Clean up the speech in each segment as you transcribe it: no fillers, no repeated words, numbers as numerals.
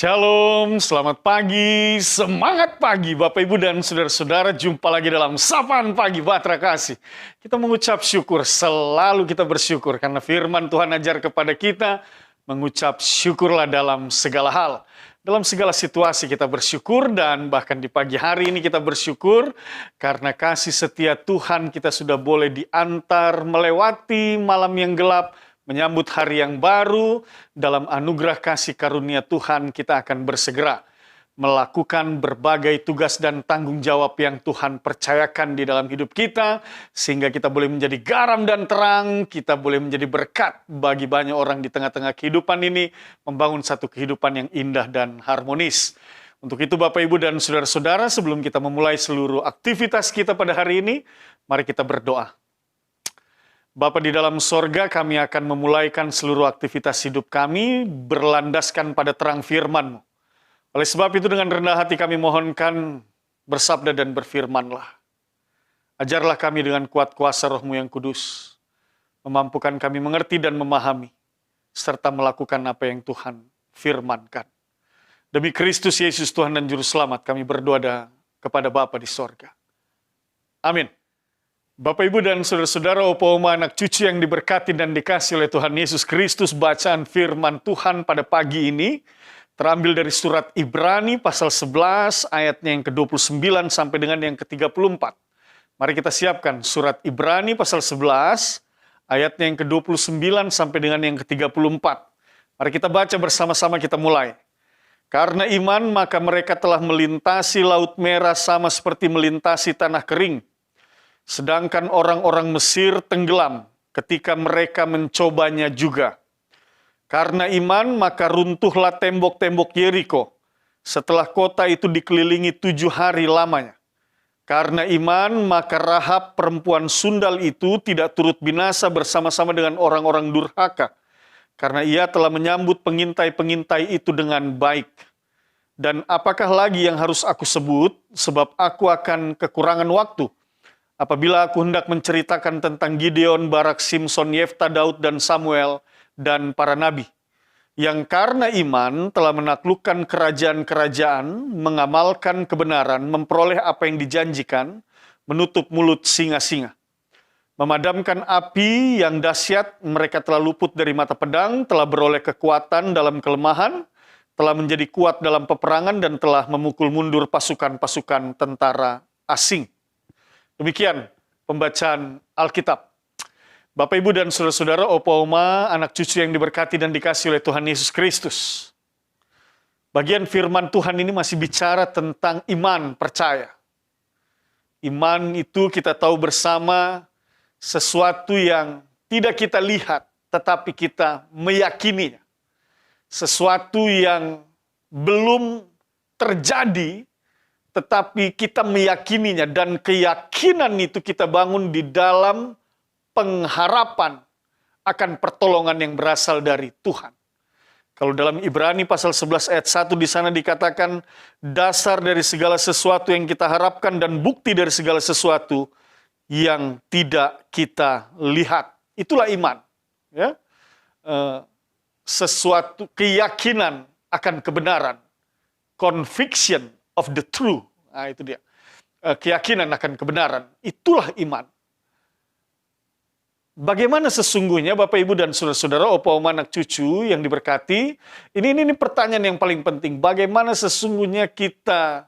Shalom, selamat pagi, semangat pagi Bapak Ibu dan Saudara-saudara. Jumpa lagi dalam Sapaan Pagi Batra Kasih. Kita mengucap syukur, selalu kita bersyukur karena firman Tuhan ajar kepada kita mengucap syukurlah dalam segala hal. Dalam segala situasi kita bersyukur dan bahkan di pagi hari ini kita bersyukur karena kasih setia Tuhan kita sudah boleh diantar melewati malam yang gelap, menyambut hari yang baru. Dalam anugerah kasih karunia Tuhan kita akan bersegera melakukan berbagai tugas dan tanggung jawab yang Tuhan percayakan di dalam hidup kita, sehingga kita boleh menjadi garam dan terang, kita boleh menjadi berkat bagi banyak orang di tengah-tengah kehidupan ini, membangun satu kehidupan yang indah dan harmonis. Untuk itu Bapak Ibu dan Saudara-saudara, sebelum kita memulai seluruh aktivitas kita pada hari ini, mari kita berdoa. Bapa di dalam sorga, kami akan memulaikan seluruh aktivitas hidup kami berlandaskan pada terang firman-Mu. Oleh sebab itu dengan rendah hati kami mohonkan bersabda dan berfirmanlah. Ajarlah kami dengan kuat kuasa Roh-Mu yang kudus, memampukan kami mengerti dan memahami, serta melakukan apa yang Tuhan firmankan. Demi Kristus Yesus Tuhan dan Juru Selamat kami berdoa kepada Bapa di sorga. Amin. Bapak, Ibu, dan Saudara-saudara, Opa, Oma, anak cucu yang diberkati dan dikasih oleh Tuhan Yesus Kristus, bacaan firman Tuhan pada pagi ini terambil dari surat Ibrani pasal 11 ayatnya yang ke-29 sampai dengan yang ke-34. Mari kita siapkan surat Ibrani pasal 11 ayatnya yang ke-29 sampai dengan yang ke-34. Mari kita baca bersama-sama, kita mulai. Karena iman maka mereka telah melintasi Laut Merah sama seperti melintasi tanah kering. Sedangkan orang-orang Mesir tenggelam ketika mereka mencobanya juga. Karena iman maka runtuhlah tembok-tembok Yeriko setelah kota itu dikelilingi 7 hari lamanya. Karena iman maka Rahab perempuan sundal itu tidak turut binasa bersama-sama dengan orang-orang durhaka. Karena ia telah menyambut pengintai-pengintai itu dengan baik. Dan apakah lagi yang harus aku sebut, sebab aku akan kekurangan waktu. Apabila aku hendak menceritakan tentang Gideon, Barak, Simson, Yefta, Daud, dan Samuel, dan para nabi, yang karena iman telah menaklukkan kerajaan-kerajaan, mengamalkan kebenaran, memperoleh apa yang dijanjikan, menutup mulut singa-singa. Memadamkan api yang dahsyat, mereka telah luput dari mata pedang, telah beroleh kekuatan dalam kelemahan, telah menjadi kuat dalam peperangan, dan telah memukul mundur pasukan-pasukan tentara asing. Demikian pembacaan Alkitab. Bapak, Ibu, dan Saudara-saudara, Opa, Oma, anak cucu yang diberkati dan dikasih oleh Tuhan Yesus Kristus. Bagian firman Tuhan ini masih bicara tentang iman percaya. Iman itu kita tahu bersama sesuatu yang tidak kita lihat, tetapi kita meyakininya. Sesuatu yang belum terjadi, tetapi kita meyakininya, dan keyakinan itu kita bangun di dalam pengharapan akan pertolongan yang berasal dari Tuhan. Kalau dalam Ibrani pasal 11 ayat 1 di sana dikatakan dasar dari segala sesuatu yang kita harapkan dan bukti dari segala sesuatu yang tidak kita lihat. Itulah iman. Ya? Sesuatu keyakinan akan kebenaran. Conviction of the truth. Nah, itu dia. Keyakinan akan kebenaran. Itulah iman. Bagaimana sesungguhnya Bapak, Ibu, dan Saudara-saudara, Opa, Oma, anak cucu yang diberkati? Ini pertanyaan yang paling penting. Bagaimana sesungguhnya kita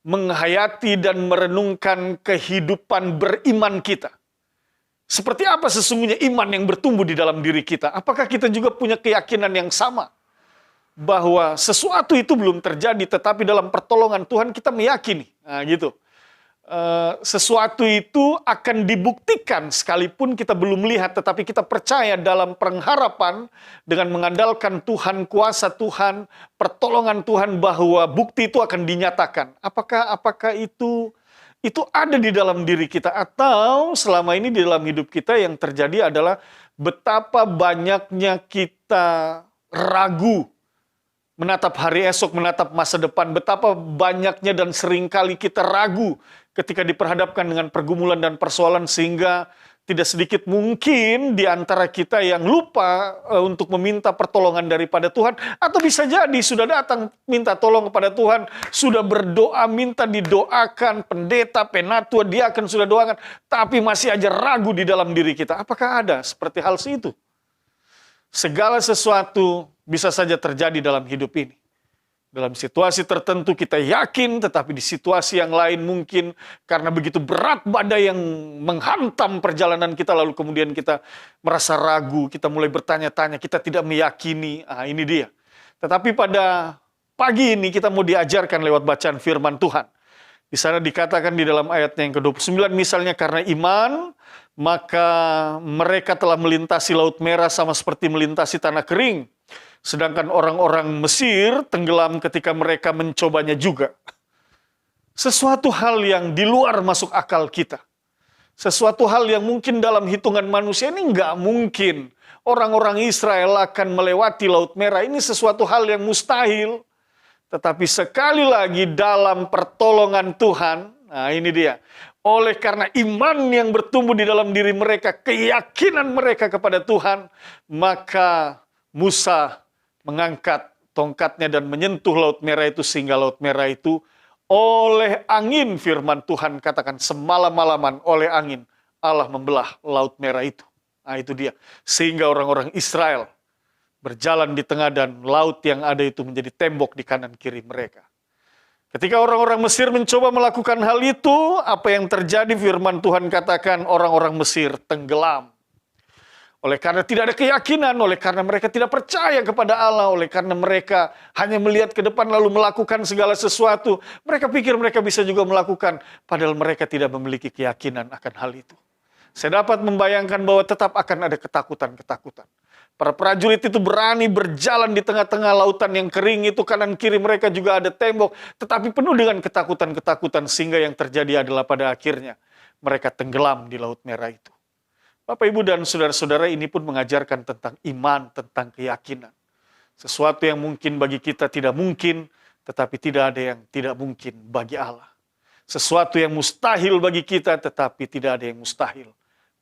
menghayati dan merenungkan kehidupan beriman kita? Seperti apa sesungguhnya iman yang bertumbuh di dalam diri kita? Apakah kita juga punya keyakinan yang sama? Bahwa sesuatu itu belum terjadi, tetapi dalam pertolongan Tuhan kita meyakini. Nah, gitu. Sesuatu itu akan dibuktikan sekalipun kita belum lihat, tetapi kita percaya dalam pengharapan dengan mengandalkan Tuhan, kuasa Tuhan, pertolongan Tuhan, bahwa bukti itu akan dinyatakan. Apakah itu ada di dalam diri kita, atau selama ini di dalam hidup kita yang terjadi adalah betapa banyaknya kita ragu menatap hari esok, menatap masa depan. Betapa banyaknya dan seringkali kita ragu ketika diperhadapkan dengan pergumulan dan persoalan, sehingga tidak sedikit mungkin di antara kita yang lupa untuk meminta pertolongan daripada Tuhan. Atau bisa jadi sudah datang minta tolong kepada Tuhan, sudah berdoa, minta didoakan, pendeta, penatua, diaken sudah doakan, tapi masih aja ragu di dalam diri kita. Apakah ada seperti hal itu? Segala sesuatu bisa saja terjadi dalam hidup ini. Dalam situasi tertentu kita yakin, tetapi di situasi yang lain mungkin karena begitu berat badai yang menghantam perjalanan kita, lalu kemudian kita merasa ragu, kita mulai bertanya-tanya, kita tidak meyakini. Ini dia. Tetapi pada pagi ini kita mau diajarkan lewat bacaan firman Tuhan. Di sana dikatakan di dalam ayatnya yang ke-29, misalnya karena iman, maka mereka telah melintasi Laut Merah sama seperti melintasi tanah kering. Sedangkan orang-orang Mesir tenggelam ketika mereka mencobanya juga. Sesuatu hal yang di luar masuk akal kita. Sesuatu hal yang mungkin dalam hitungan manusia ini nggak mungkin. Orang-orang Israel akan melewati Laut Merah. Ini sesuatu hal yang mustahil. Tetapi sekali lagi dalam pertolongan Tuhan, nah ini dia. Oleh karena iman yang bertumbuh di dalam diri mereka, keyakinan mereka kepada Tuhan, maka Musa mengangkat tongkatnya dan menyentuh Laut Merah itu, sehingga Laut Merah itu oleh angin, firman Tuhan katakan semalam-malaman oleh angin Allah membelah Laut Merah itu. Nah itu dia. Sehingga orang-orang Israel berjalan di tengah dan laut yang ada itu menjadi tembok di kanan kiri mereka. Ketika orang-orang Mesir mencoba melakukan hal itu, apa yang terjadi? Firman Tuhan katakan orang-orang Mesir tenggelam. Oleh karena tidak ada keyakinan, oleh karena mereka tidak percaya kepada Allah, oleh karena mereka hanya melihat ke depan lalu melakukan segala sesuatu. Mereka pikir mereka bisa juga melakukan, padahal mereka tidak memiliki keyakinan akan hal itu. Saya dapat membayangkan bahwa tetap akan ada ketakutan-ketakutan. Para prajurit itu berani berjalan di tengah-tengah lautan yang kering itu, kanan kiri mereka juga ada tembok, tetapi penuh dengan ketakutan-ketakutan, sehingga yang terjadi adalah pada akhirnya mereka tenggelam di Laut Merah itu. Bapak, Ibu, dan saudara-saudara, ini pun mengajarkan tentang iman, tentang keyakinan. Sesuatu yang mungkin bagi kita tidak mungkin, tetapi tidak ada yang tidak mungkin bagi Allah. Sesuatu yang mustahil bagi kita, tetapi tidak ada yang mustahil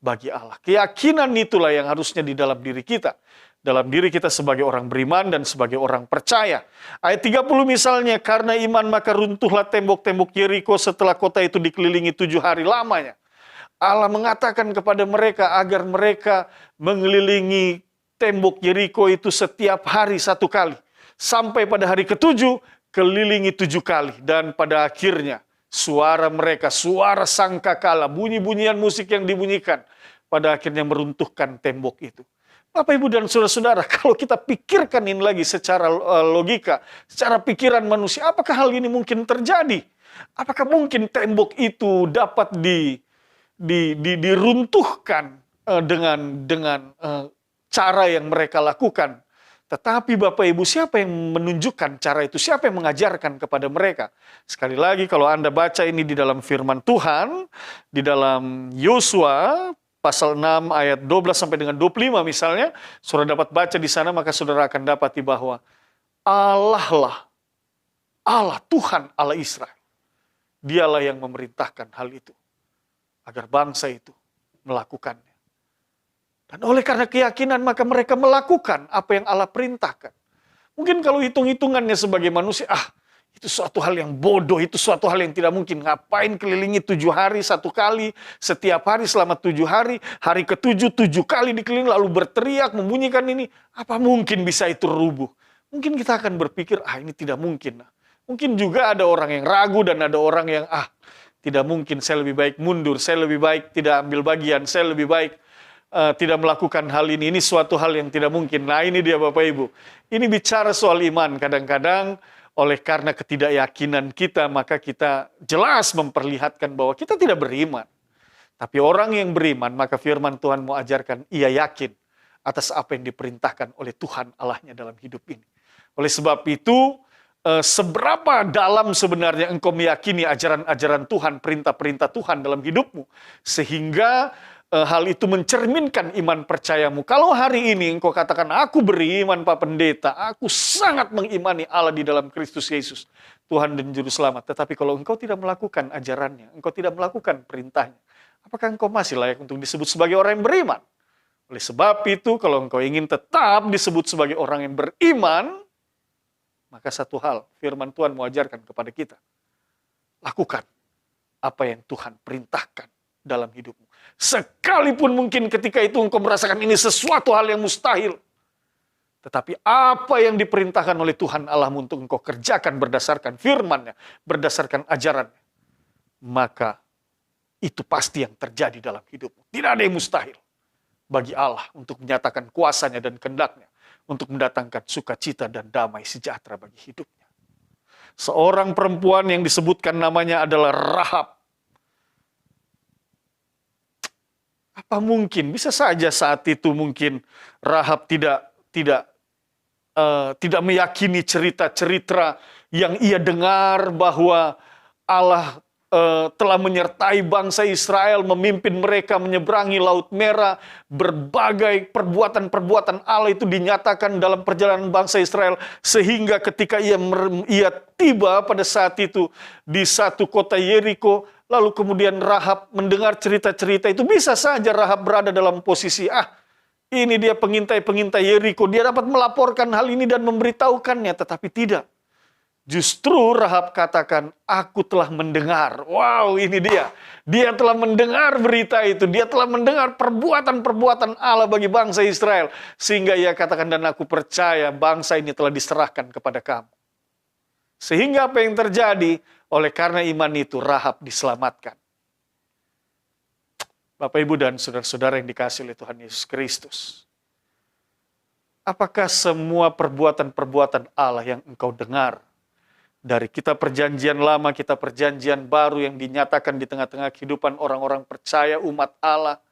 bagi Allah. Keyakinan itulah yang harusnya di dalam diri kita. Dalam diri kita sebagai orang beriman dan sebagai orang percaya. Ayat 30 misalnya, karena iman maka runtuhlah tembok-tembok Yeriko setelah kota itu dikelilingi 7 hari lamanya. Allah mengatakan kepada mereka agar mereka mengelilingi tembok Yeriko itu setiap hari 1 kali. Sampai pada hari ke-7, kelilingi 7 kali. Dan pada akhirnya, suara mereka, suara sangkakala, bunyi-bunyian musik yang dibunyikan, pada akhirnya meruntuhkan tembok itu. Bapak, Ibu, dan saudara-saudara, kalau kita pikirkan ini lagi secara logika, secara pikiran manusia, apakah hal ini mungkin terjadi? Apakah mungkin tembok itu dapat diruntuhkan dengan cara yang mereka lakukan? Tetapi Bapak Ibu, siapa yang menunjukkan cara itu? Siapa yang mengajarkan kepada mereka? Sekali lagi, kalau Anda baca ini di dalam firman Tuhan, di dalam Yosua pasal 6 ayat 12 sampai dengan 25 misalnya, saudara dapat baca di sana, maka saudara akan dapati bahwa Allah lah, Allah Tuhan Allah Israel, dialah yang memerintahkan hal itu, agar bangsa itu melakukannya. Dan oleh karena keyakinan, maka mereka melakukan apa yang Allah perintahkan. Mungkin kalau hitung-hitungannya sebagai manusia, itu suatu hal yang bodoh, itu suatu hal yang tidak mungkin. Ngapain kelilingi 7 hari 1 kali, setiap hari selama 7 hari, hari ke-7, 7 kali dikelilingi, lalu berteriak, membunyikan ini. Apa mungkin bisa itu rubuh? Mungkin kita akan berpikir, ini tidak mungkin. Mungkin juga ada orang yang ragu dan ada orang yang, tidak mungkin, saya lebih baik mundur, saya lebih baik tidak ambil bagian, saya lebih baik tidak melakukan hal ini suatu hal yang tidak mungkin. Nah ini dia Bapak Ibu, ini bicara soal iman. Kadang-kadang oleh karena ketidakyakinan kita, maka kita jelas memperlihatkan bahwa kita tidak beriman. Tapi orang yang beriman, maka firman Tuhan mau ajarkan, ia yakin atas apa yang diperintahkan oleh Tuhan Allahnya dalam hidup ini. Oleh sebab itu, seberapa dalam sebenarnya engkau meyakini ajaran-ajaran Tuhan, perintah-perintah Tuhan dalam hidupmu, sehingga hal itu mencerminkan iman percayamu. Kalau hari ini engkau katakan, aku beriman Pak Pendeta, aku sangat mengimani Allah di dalam Kristus Yesus, Tuhan dan Juru Selamat. Tetapi kalau engkau tidak melakukan ajarannya, engkau tidak melakukan perintahnya, apakah engkau masih layak untuk disebut sebagai orang yang beriman? Oleh sebab itu, kalau engkau ingin tetap disebut sebagai orang yang beriman, maka satu hal, firman Tuhan mengajarkan kepada kita. Lakukan apa yang Tuhan perintahkan dalam hidupmu. Sekalipun mungkin ketika itu engkau merasakan ini sesuatu hal yang mustahil. Tetapi apa yang diperintahkan oleh Tuhan Allahmu untuk engkau kerjakan berdasarkan firman-Nya, berdasarkan ajarannya, maka itu pasti yang terjadi dalam hidupmu. Tidak ada yang mustahil bagi Allah untuk menyatakan kuasanya dan kehendak-Nya, untuk mendatangkan sukacita dan damai sejahtera bagi hidupnya. Seorang perempuan yang disebutkan namanya adalah Rahab. Apa mungkin, bisa saja saat itu mungkin Rahab tidak meyakini cerita-cerita yang ia dengar bahwa Allah telah menyertai bangsa Israel, memimpin mereka menyeberangi Laut Merah. Berbagai perbuatan-perbuatan Allah itu dinyatakan dalam perjalanan bangsa Israel, sehingga ketika ia tiba pada saat itu di satu kota Yeriko, lalu kemudian Rahab mendengar cerita-cerita itu. Bisa saja Rahab berada dalam posisi, ini dia pengintai-pengintai Yeriko, dia dapat melaporkan hal ini dan memberitahukannya, tetapi tidak. Justru Rahab katakan, aku telah mendengar. Wow, ini dia. Dia telah mendengar berita itu. Dia telah mendengar perbuatan-perbuatan Allah bagi bangsa Israel. Sehingga ia katakan, dan aku percaya bangsa ini telah diserahkan kepada kamu. Sehingga apa yang terjadi? Oleh karena iman itu, Rahab diselamatkan. Bapak, Ibu, dan saudara-saudara yang dikasihi oleh Tuhan Yesus Kristus. Apakah semua perbuatan-perbuatan Allah yang engkau dengar, dari kitab perjanjian lama, kitab perjanjian baru yang dinyatakan di tengah-tengah kehidupan orang-orang percaya umat Allah,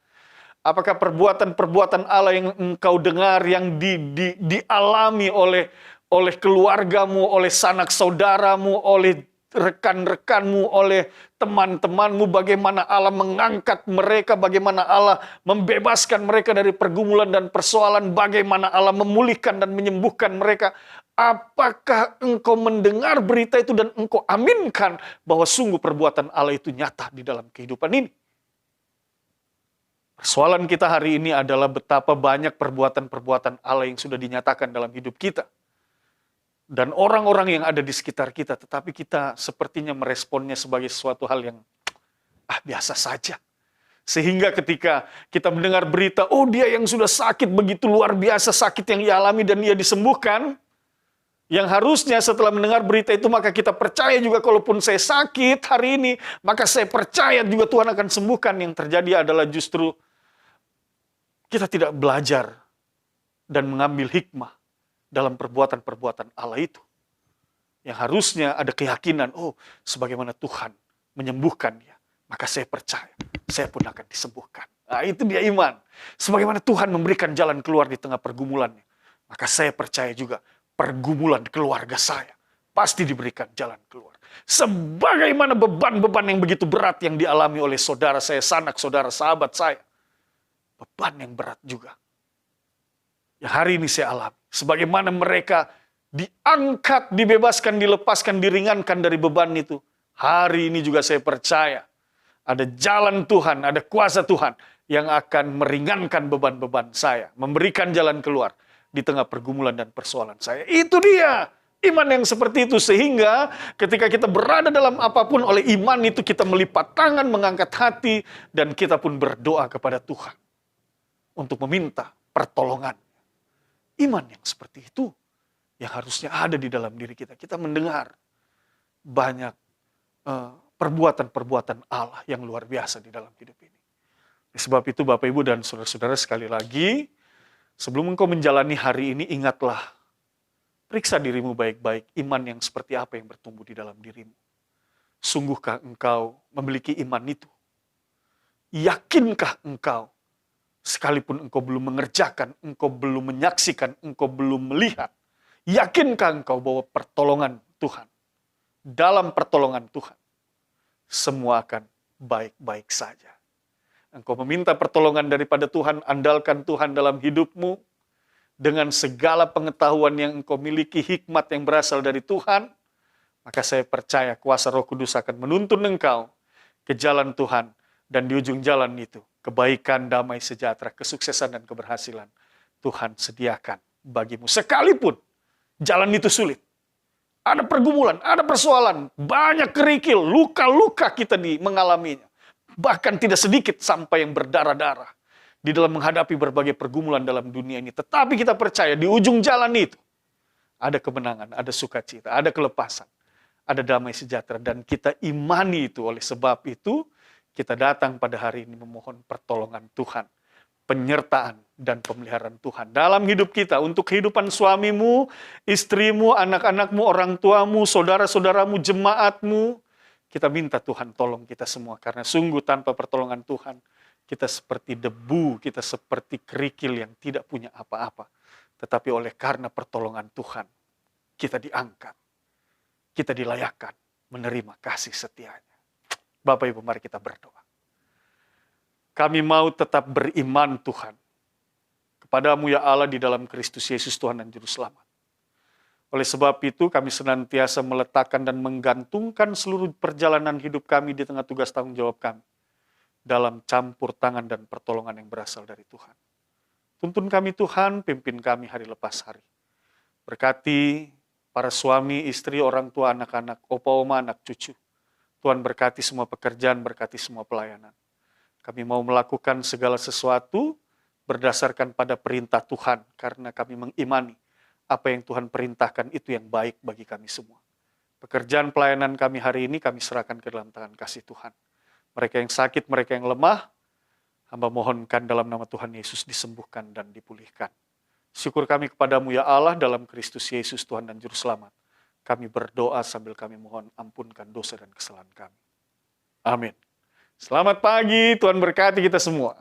apakah perbuatan-perbuatan Allah yang engkau dengar, yang dialami oleh keluargamu, oleh sanak saudaramu, oleh rekan-rekanmu, oleh teman-temanmu, bagaimana Allah mengangkat mereka, bagaimana Allah membebaskan mereka dari pergumulan dan persoalan, bagaimana Allah memulihkan dan menyembuhkan mereka. Apakah engkau mendengar berita itu dan engkau aminkan bahwa sungguh perbuatan Allah itu nyata di dalam kehidupan ini? Persoalan kita hari ini adalah betapa banyak perbuatan-perbuatan Allah yang sudah dinyatakan dalam hidup kita. Dan orang-orang yang ada di sekitar kita, tetapi kita sepertinya meresponnya sebagai sesuatu hal yang biasa saja. Sehingga ketika kita mendengar berita, dia yang sudah sakit begitu luar biasa, sakit yang ia alami dan ia disembuhkan, yang harusnya setelah mendengar berita itu, maka kita percaya juga kalaupun saya sakit hari ini, maka saya percaya juga Tuhan akan sembuhkan. Yang terjadi adalah justru kita tidak belajar dan mengambil hikmah dalam perbuatan-perbuatan Allah itu. Yang harusnya ada keyakinan, sebagaimana Tuhan menyembuhkan dia, maka saya percaya, saya pun akan disembuhkan. Itu dia iman. Sebagaimana Tuhan memberikan jalan keluar di tengah pergumulannya, maka saya percaya juga pergumulan keluarga saya pasti diberikan jalan keluar. Sebagaimana beban-beban yang begitu berat yang dialami oleh saudara saya, sanak saudara, sahabat saya, beban yang berat juga yang hari ini saya alami. Sebagaimana mereka diangkat, dibebaskan, dilepaskan, diringankan dari beban itu, hari ini juga saya percaya ada jalan Tuhan, ada kuasa Tuhan yang akan meringankan beban-beban saya, memberikan jalan keluar di tengah pergumulan dan persoalan saya. Itu dia iman yang seperti itu, sehingga ketika kita berada dalam apapun, oleh iman itu kita melipat tangan, mengangkat hati, dan kita pun berdoa kepada Tuhan untuk meminta pertolongan. Iman yang seperti itu yang harusnya ada di dalam diri kita. Kita mendengar banyak perbuatan-perbuatan Allah yang luar biasa di dalam hidup ini. Sebab itu Bapak, Ibu, dan saudara-saudara, sekali lagi, sebelum engkau menjalani hari ini, ingatlah, periksa dirimu baik-baik, iman yang seperti apa yang bertumbuh di dalam dirimu. Sungguhkah engkau memiliki iman itu? Yakinkah engkau, sekalipun engkau belum mengerjakan, engkau belum menyaksikan, engkau belum melihat, yakinkah engkau bahwa pertolongan Tuhan, dalam pertolongan Tuhan, semua akan baik-baik saja. Engkau meminta pertolongan daripada Tuhan, andalkan Tuhan dalam hidupmu, dengan segala pengetahuan yang engkau miliki, hikmat yang berasal dari Tuhan, maka saya percaya kuasa Roh Kudus akan menuntun engkau ke jalan Tuhan, dan di ujung jalan itu, kebaikan, damai, sejahtera, kesuksesan, dan keberhasilan Tuhan sediakan bagimu. Sekalipun jalan itu sulit, ada pergumulan, ada persoalan, banyak kerikil, luka-luka kita mengalaminya. Bahkan tidak sedikit sampai yang berdarah-darah di dalam menghadapi berbagai pergumulan dalam dunia ini. Tetapi kita percaya di ujung jalan itu ada kemenangan, ada sukacita, ada kelepasan, ada damai sejahtera. Dan kita imani itu. Oleh sebab itu kita datang pada hari ini memohon pertolongan Tuhan, penyertaan dan pemeliharaan Tuhan dalam hidup kita, untuk kehidupan suamimu, istrimu, anak-anakmu, orang tuamu, saudara-saudaramu, jemaatmu. Kita minta Tuhan tolong kita semua, karena sungguh tanpa pertolongan Tuhan kita seperti debu, kita seperti kerikil yang tidak punya apa-apa. Tetapi oleh karena pertolongan Tuhan, kita diangkat, kita dilayakkan menerima kasih setianya. Bapak Ibu, mari kita berdoa. Kami mau tetap beriman Tuhan kepadamu ya Allah di dalam Kristus Yesus Tuhan dan Juru Selamat. Oleh sebab itu kami senantiasa meletakkan dan menggantungkan seluruh perjalanan hidup kami di tengah tugas tanggung jawab kami dalam campur tangan dan pertolongan yang berasal dari Tuhan. Tuntun kami Tuhan, pimpin kami hari lepas hari. Berkati para suami, istri, orang tua, anak-anak, opa, oma, anak cucu. Tuhan berkati semua pekerjaan, berkati semua pelayanan. Kami mau melakukan segala sesuatu berdasarkan pada perintah Tuhan, karena kami mengimani apa yang Tuhan perintahkan itu yang baik bagi kami semua. Pekerjaan pelayanan kami hari ini kami serahkan ke dalam tangan kasih Tuhan. Mereka yang sakit, mereka yang lemah, hamba mohonkan dalam nama Tuhan Yesus disembuhkan dan dipulihkan. Syukur kami kepadamu ya Allah dalam Kristus Yesus Tuhan dan Juru Selamat. Kami berdoa sambil kami mohon ampunkan dosa dan kesalahan kami. Amin. Selamat pagi, Tuhan berkati kita semua.